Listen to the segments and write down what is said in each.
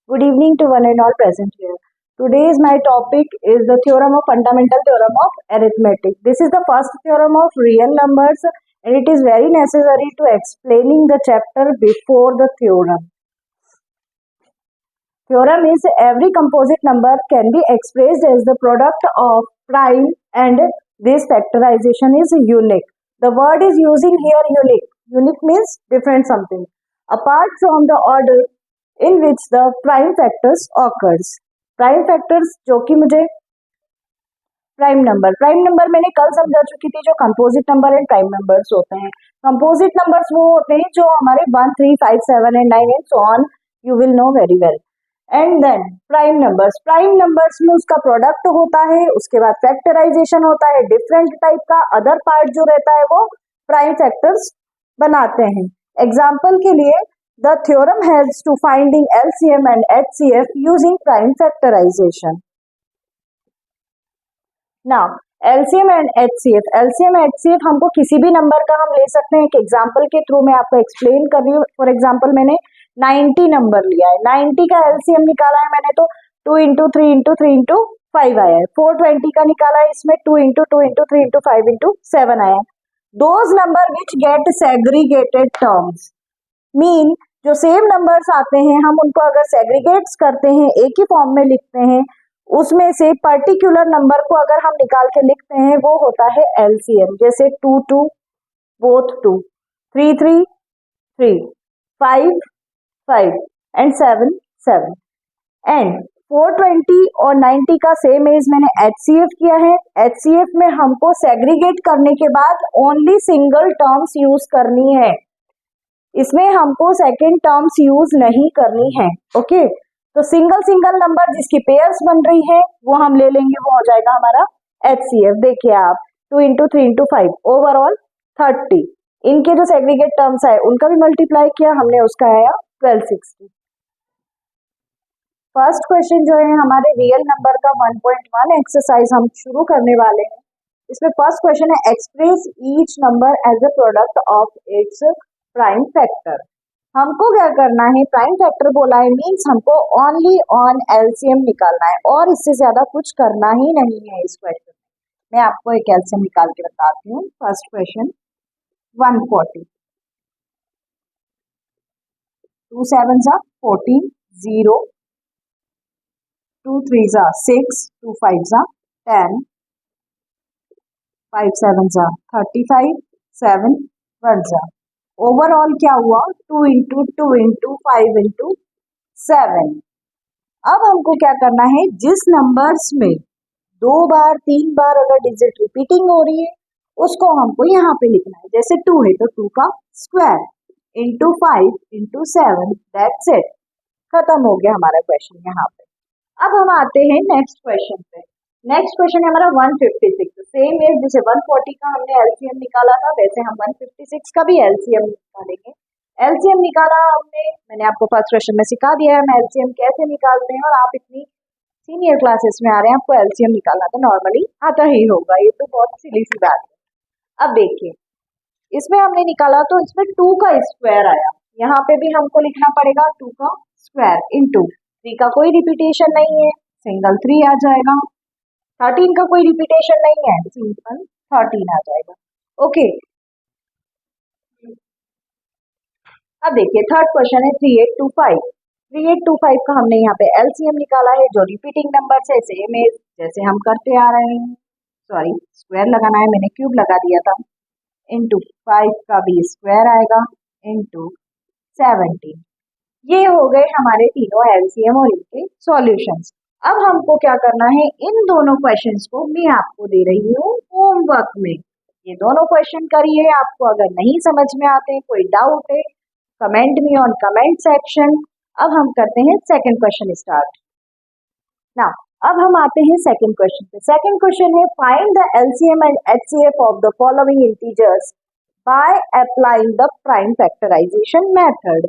Good evening to one and all present here. Today's my topic is the fundamental theorem of arithmetic. This is the first theorem of real numbers and it is very necessary to explaining the chapter before the theorem. Theorem is every composite number can be expressed as the product of prime and this factorization is unique. The word is using here unique. Unique means different something. Apart from the order in which the prime factors occurs. Prime factors जो कि मुझे prime number मैंने कल समझा चुकी थी जो composite number and prime numbers होते हैं. कंपोजिट नंबर्स वो होते हैं जो हमारे 1, 3, 5, 7 and 9 and so on you will know very well. And then prime numbers में उसका प्रोडक्ट होता है, उसके बाद फैक्टराइजेशन होता है डिफरेंट टाइप का. अदर पार्ट जो रहता है वो प्राइम फैक्टर्स बनाते हैं. एग्जाम्पल के लिए the theorem helps to finding LCM and HCF using prime factorization. Now LCM and HCF हमको किसी भी नंबर का हम ले सकते हैं. एक एग्जाम्पल के थ्रू मैं आपको एक्सप्लेन कर रही हूँ. फॉर एग्जाम्पल मैंने 90 नंबर लिया है, 90 का LCM निकाला है मैंने तो 2 into 3 into 3 into 5 आया है. 420 का निकाला है, इसमें 2 into 2 into 3 into 5 into 7 आया है. Those number which get segregated terms mean जो सेम नंबर्स आते हैं हम उनको अगर सेग्रीगेट्स करते हैं, एक ही फॉर्म में लिखते हैं, उसमें से पर्टिकुलर नंबर को अगर हम निकाल के लिखते हैं वो होता है एलसीएम. जैसे 2 2 बोथ 2, 3 3 3, 5 5 एंड 7 7. एंड 420 और 90 का सेम एज मैंने एचसीएफ किया है. एचसीएफ में हमको सेग्रीगेट करने के बाद ओनली सिंगल टर्म्स यूज करनी है, इसमें हमको सेकेंड टर्म्स यूज नहीं करनी है. ओके तो सिंगल नंबर जिसकी पेयर्स बन रही है वो हम ले लेंगे, वो हो जाएगा हमारा एचसीएफ. देखिए आप 2 into 3 into 5 ओवरऑल 30. इनके जो सेग्रीगेट टर्म्स आए उनका भी मल्टीप्लाई किया हमने, उसका आया 1260. फर्स्ट क्वेश्चन जो है हमारे रियल नंबर का 1.1 एक्सरसाइज हम शुरू करने वाले हैं. इसमें फर्स्ट क्वेश्चन है express each number as a product of its prime factor. हमको क्या करना है, प्राइम फैक्टर बोला है मीन्स हमको ओनली ऑन एलसीएम निकालना है और इससे ज्यादा कुछ करना ही नहीं है इस क्वेश्चन में. मैं आपको एक एलसीएम निकाल के बताती हूँ. First question 140, 2 7s are 14, 0, 2 3s are 6, 2 5s are 10, 5 7s are 35, 7 1s are. Overall क्या हुआ 2 into 2 into 5 into 7. अब हमको क्या करना है, जिस नंबर्स में 2 बार 3 बार अगर डिजिट रिपीटिंग हो रही है उसको हमको यहाँ पे लिखना है. जैसे 2 है तो 2 का square into 5 into 7. That's it, खत्म हो गया हमारा क्वेश्चन यहाँ पे. अब हम आते हैं नेक्स्ट क्वेश्चन पे. नेक्स्ट क्वेश्चन है हमारा 156. सेम है जैसे 140 का हमने एलसीएम निकाला था वैसे हम 156 का भी एलसीएम निकालेंगे. एलसीएम निकाला हमने, मैंने आपको फर्स्ट क्वेश्चन में सिखा दिया है हम एलसीएम कैसे निकालते हैं और आप इतनी सीनियर क्लासेस में आ रहे हैं, आपको एलसीएम निकालना तो नॉर्मली आता ही होगा, ये तो बहुत सिली सी बात है. अब देखिए इसमें हमने निकाला तो इसमें 2 का स्क्वायर आया, यहाँ पे भी हमको लिखना पड़ेगा 2 का स्क्वायर इंटू 3 का कोई रिपीटेशन नहीं है, सिंगल 3 आ जाएगा. 13 का कोई रिपीटेशन नहीं है, सिंपल 13 आ जाएगा. ओके अब देखिए थर्ड क्वेश्चन है 3825. 3825 का हमने यहाँ पे एलसीएम निकाला है. जो रिपीटिंग नंबर है सेम है जैसे हम करते आ रहे हैं, सॉरी स्क्वायर लगाना है, मैंने क्यूब लगा दिया था. इंटू 5 का भी स्क्वायर आएगा इंटू 17. ये हो गए हमारे तीनों एलसीएम और इनके सॉल्यूशंस. अब हमको क्या करना है, इन दोनों क्वेश्चंस को मैं आपको दे रही हूँ होमवर्क में. ये दोनों क्वेश्चन करिए. आपको अगर नहीं समझ में आते, कोई डाउट है, comment me on comment section. अब हम करते हैं सेकंड क्वेश्चन स्टार्ट. नाउ अब हम आते हैं सेकंड क्वेश्चन पे. सेकंड क्वेश्चन है find the LCM and HCF of the following integers by applying the prime factorisation method.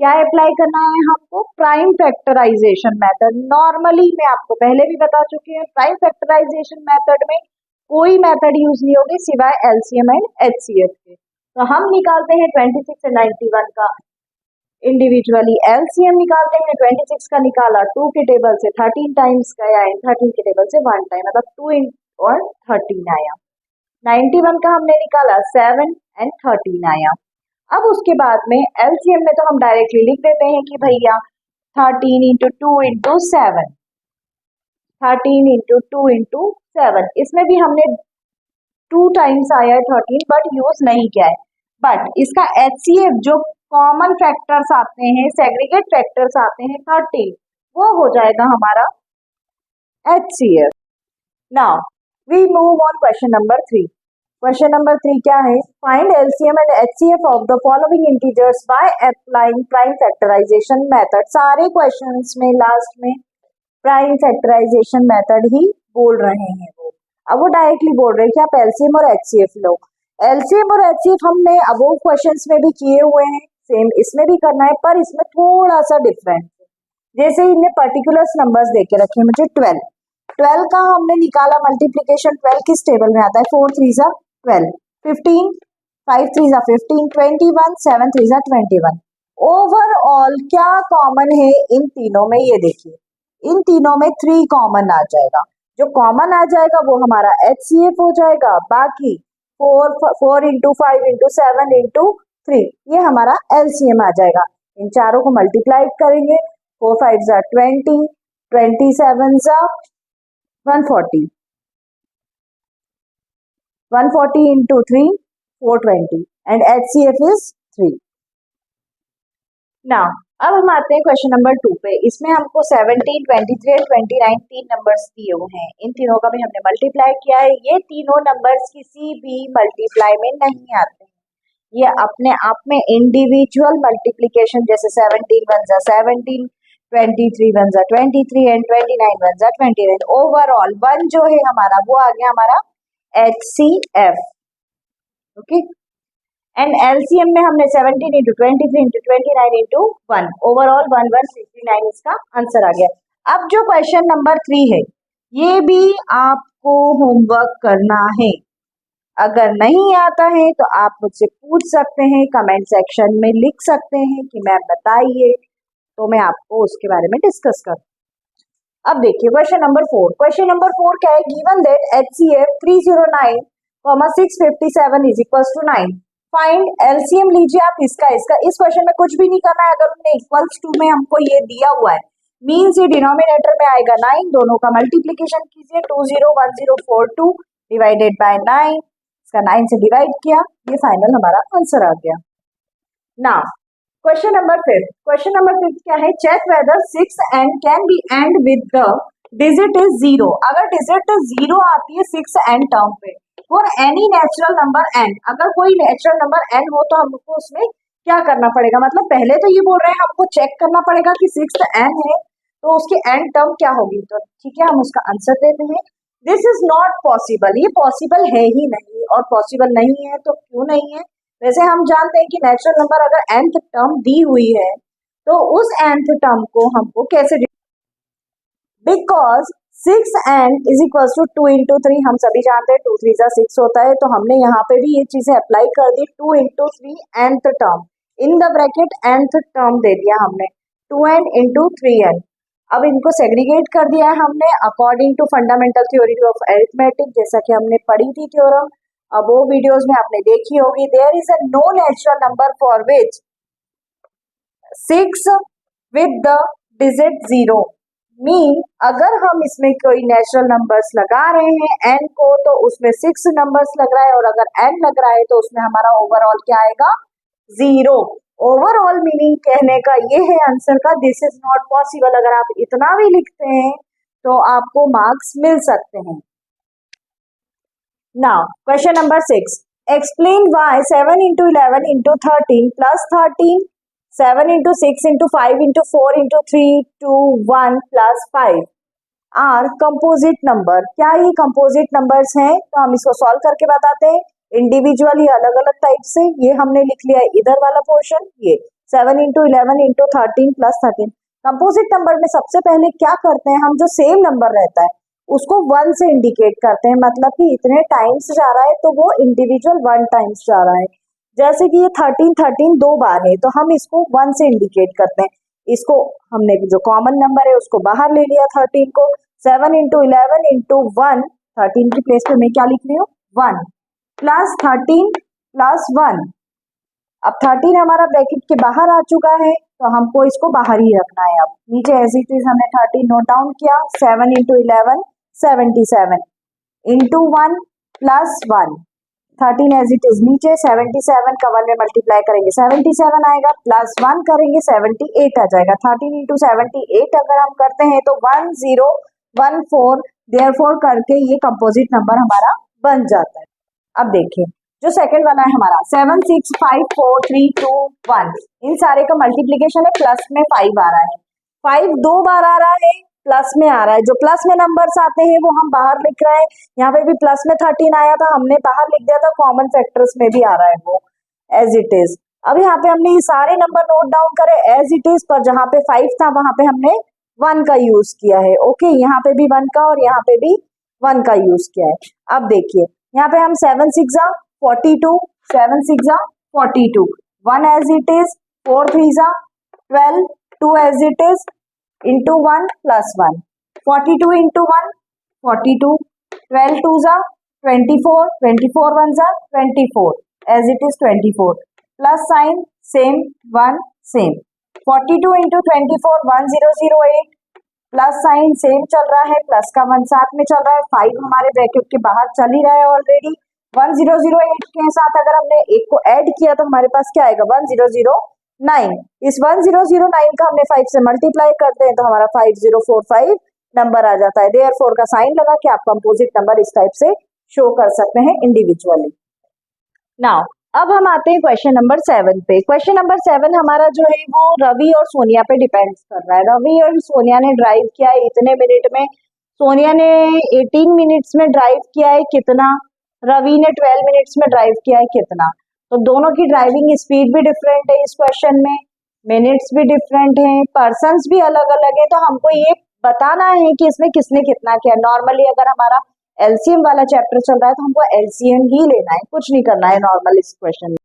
क्या अप्लाई करना है हमको, प्राइम फैक्टराइजेशन मेथड. नॉर्मली मैं आपको पहले भी बता चुकी हूँ प्राइम फैक्टराइजेशन मेथड में कोई मेथड यूज नहीं होगी सिवाय एलसीएम एंड एचसीएफ के. तो हम निकालते हैं 26 से 91 का इंडिविजुअली एलसीएम निकालते हैं, 26 का निकाला 2 के टेबल से 13 टाइम्स गया, 13 के टेबल से 1 टाइम, मतलब 2 और 13 आया। 91 का हमने निकाला 7 एंड 13 आया। अब उसके बाद में एलसीएम में तो हम डायरेक्टली लिख देते हैं कि भैया 13 इंटू 2 इंटू 7, 13 इंटू 2 इंटू 7, इसमें भी हमने 2 टाइम्स आया है 13, बट यूज नहीं किया है। बट इसका एचसीएफ जो कॉमन फैक्टर्स आते हैं, सेग्रीगेट फैक्टर्स आते हैं 13, वो हो जाएगा हमारा HCF. Now we move on question number 3। Question number 3 क्या है? Find LCM and HCF of the following integers by applying prime factorisation method. सारे क्वेश्चंस में लास्ट में प्राइम फैक्टराइजेशन मेथड ही बोल रहे हैं वो। अब वो डायरेक्टली बोल रहे हैं कि आप एलसीएम और एचसीएफ लो। एलसीएम और एचसीएफ हमने अब वो क्वेश्चंस में भी किए हुए हैं, सेम इसमें भी करना है, पर इसमें थोड़ा सा डिफरेंट है। जैसे इनने पर्टिकुलर्स नंबर्स दे के रखे मुझे 12 का हमने निकाला मल्टीप्लीकेशन। 12 किस टेबल में आता है? 4 3 जा 12, 15 5 3 जा 15, 21 7 3 जा 21। ओवरऑल क्या कॉमन है इन तीनों में? ये देखिए, इन तीनों में 3 कॉमन आ जाएगा। जो कॉमन आ जाएगा वो हमारा एचसीएफ हो जाएगा। बाकी 4 इंटू 5 इंटू 7 इंटू 3 ये हमारा एलसीएम आ जाएगा। इन चारों को मल्टीप्लाई करेंगे, 4 5 जा 20, 27 जा 140, 140 into 3 420 and HCF is 3। Now अब हम आते हैं क्वेश्चन नंबर 2 पे। इसमें हमको 17, 23 और 29 तीन नंबर्स दिए हुए हैं। इन तीनों का भी हमने मल्टीप्लाई किया है। ये तीनों नंबर्स किसी भी मल्टीप्लाई में नहीं आते हैं, ये अपने आप में इंडिविजुअल मल्टीप्लीकेशन, जैसे 17 1 जा 17, 23 1 जा 23 एंड 29 1 जा 29। ओवरऑल 1 जो है हमारा वो आ गया हमारा HCF। ओके, एंड एलसीएम में हमने 17 इंटू 23 इंटू 29 इंटू 1, ओवरऑल 1169 इसका आंसर आ गया। अब जो क्वेश्चन नंबर 3 है ये भी आपको होमवर्क करना है। अगर नहीं आता है तो आप मुझसे पूछ सकते हैं, कमेंट सेक्शन में लिख सकते हैं कि मैम बताइए, तो मैं आपको उसके बारे में डिस्कस करूँ। अब देखिए क्वेश्चन नंबर 4। क्वेश्चन नंबर 4 क्या है? Given that HCF 309, 657 is equal to 9। Find LCM लीजिए आप इसका। इस क्वेश्चन में कुछ भी नहीं करना है। अगर हमने इक्वल्स टू में हमको ये दिया हुआ है, मीन्स ये डिनोमिनेटर में आएगा 9, दोनों का मल्टीप्लीकेशन कीजिए। 201042 डिवाइडेड बाय 9, इसका 9 से डिवाइड किया, ये फाइनल हमारा आंसर आ गया। Now question number 5। Question number 5 क्या है? Check whether 6 end can be end with the digit is 0। अगर डिजिट 0 आती है 6 एंड टर्म पे, for any natural number n, अगर कोई नेचुरल नंबर n हो तो हमको उसमें क्या करना पड़ेगा? मतलब पहले तो ये बोल रहे हैं हमको चेक करना पड़ेगा कि 6th n है तो उसकी n टर्म क्या होगी। तो ठीक है, हम उसका आंसर देते हैं। दिस इज नॉट पॉसिबल, ये पॉसिबल है ही नहीं, और पॉसिबल नहीं है तो क्यों नहीं है? वैसे हम जानते हैं कि नेचुरल नंबर अगर nth टर्म दी हुई है तो उस nth टर्म को हमको कैसे, because 6 end is equal to 2 into 3, हम सभी जानते हैं 2 3 जा 6 होता है, तो हमने यहाँ पे भी ये चीजें अप्लाई कर दी। 2 into 3 nth term, in the bracket nth term दे दिया हमने 2n इंटू 3n। अब इनको सेग्रीगेट कर दिया है हमने according to fundamental theory of arithmetic, जैसा कि हमने पढ़ी थी थ्योरम। अब वो वीडियोस में आपने देखी होगी। There is a no natural number for which 6 with the digit 0। Mean अगर हम इसमें कोई नेचुरल नंबर्स लगा रहे हैं n को, तो उसमें 6 नंबर्स लग रहा है, और अगर n लग रहा है तो उसमें हमारा ओवरऑल क्या आएगा? 0। ओवरऑल मीनिंग कहने का ये है आंसर का, दिस इज नॉट पॉसिबल। अगर आप इतना भी लिखते हैं तो आपको मार्क्स मिल सकते हैं। Now question number 6। Explain why 7 into 11 into 13 plus 13, 7 into 6 into 5 into 4 into 3 2 1 plus 5 are composite number. क्या ये कंपोजिट नंबर्स हैं? तो हम इसको सॉल्व करके बताते हैं इंडिविजुअली अलग अलग टाइप से। ये हमने लिख लिया है इधर वाला पोर्शन, ये 7 into 11 into 13 plus 13। Composite number में सबसे पहले क्या करते हैं हम, जो सेम नंबर रहता है उसको 1 से इंडिकेट करते हैं, मतलब कि इतने टाइम्स जा रहा है तो वो इंडिविजुअल 1 टाइम्स जा रहा है। जैसे कि ये 13 दो बार है तो हम इसको 1 से इंडिकेट करते हैं। इसको हमने जो कॉमन नंबर है उसको बाहर ले लिया 13 को, 7 इंटू 11 इंटू 1, 13 की प्लेस पे मैं क्या लिख रही हूँ 1 प्लस 13 प्लस 1। अब 13 हमारा ब्रैकेट के बाहर आ चुका है तो हमको इसको बाहर ही रखना है। अब नीचे एज इट इज हमने 13 नोट डाउन किया, 7 into 11 77 into 1 plus 1, 13 as it is नीचे, 77 का 1 में मल्टीप्लाई करेंगे 77 आएगा, प्लस 1 करेंगे 78 आ जाएगा। 13 इंटू 78 अगर हम करते हैं तो 1014 देयरफॉर करके ये कंपोजिट नंबर हमारा बन जाता है। अब देखिए जो सेकंड वाला है हमारा 7 6 5 4 3 2 1, इन सारे का मल्टीप्लीकेशन है, प्लस में 5 आ रहा है, 5 दो बार आ रहा है, प्लस में आ रहा है। जो प्लस में नंबर्स आते हैं वो हम बाहर लिख रहे हैं। यहाँ पे भी प्लस में 13 आया था, हमने बाहर लिख दिया था, कॉमन फैक्टर्स में भी आ रहा है वो एज इट इज। अब यहाँ पे हमने ये सारे नंबर नोट डाउन करे एज इट इज, पर जहाँ पे 5 था वहां पे हमने 1 का यूज किया है। ओके, यहाँ पे भी 1 का और यहाँ पे भी 1 का यूज किया है। अब देखिए यहाँ पे हम 7 6 42, 7 6 42, 1 as it is, 4 3 12, 2 as it is into 1 plus 1, 42 into 1 42, 12 2 24, 24 1 24 as it is 24, plus sign same 1 same, 42 into 24 1008, plus sign same चल रहा है, प्लस का 1 साथ में चल रहा है, 5 हमारे ब्रैकेट के बाहर चल ही रहा है ऑलरेडी। 1008 के साथ अगर हमने एक को ऐड किया तो हमारे पास क्या आएगा 1009। इस 1009 का हमने 5 से मल्टीप्लाई करते हैं तो हमारा 5045 नंबर आ जाता है। देयरफॉर का साइन लगा के आप कंपोजिट नंबर इस टाइप से शो कर सकते हैं इंडिविजुअली। नाउ अब हम आते हैं क्वेश्चन नंबर 7 पे। क्वेश्चन नंबर 7 हमारा जो है वो रवि और सोनिया पे डिपेंड कर रहा है। रवि और सोनिया ने ड्राइव किया है इतने मिनट में, सोनिया ने 18 मिनट्स में ड्राइव किया है कितना, रवि ने 12 मिनट्स में ड्राइव किया है कितना। तो दोनों की ड्राइविंग स्पीड भी डिफरेंट है इस क्वेश्चन में, मिनट्स भी डिफरेंट है, पर्सन्स भी अलग अलग है। तो हमको ये बताना है कि इसमें किसने कितना किया। नॉर्मली अगर हमारा एलसीएम वाला चैप्टर चल रहा है तो हमको एलसीएम ही लेना है, कुछ नहीं करना है नॉर्मल इस क्वेश्चन में।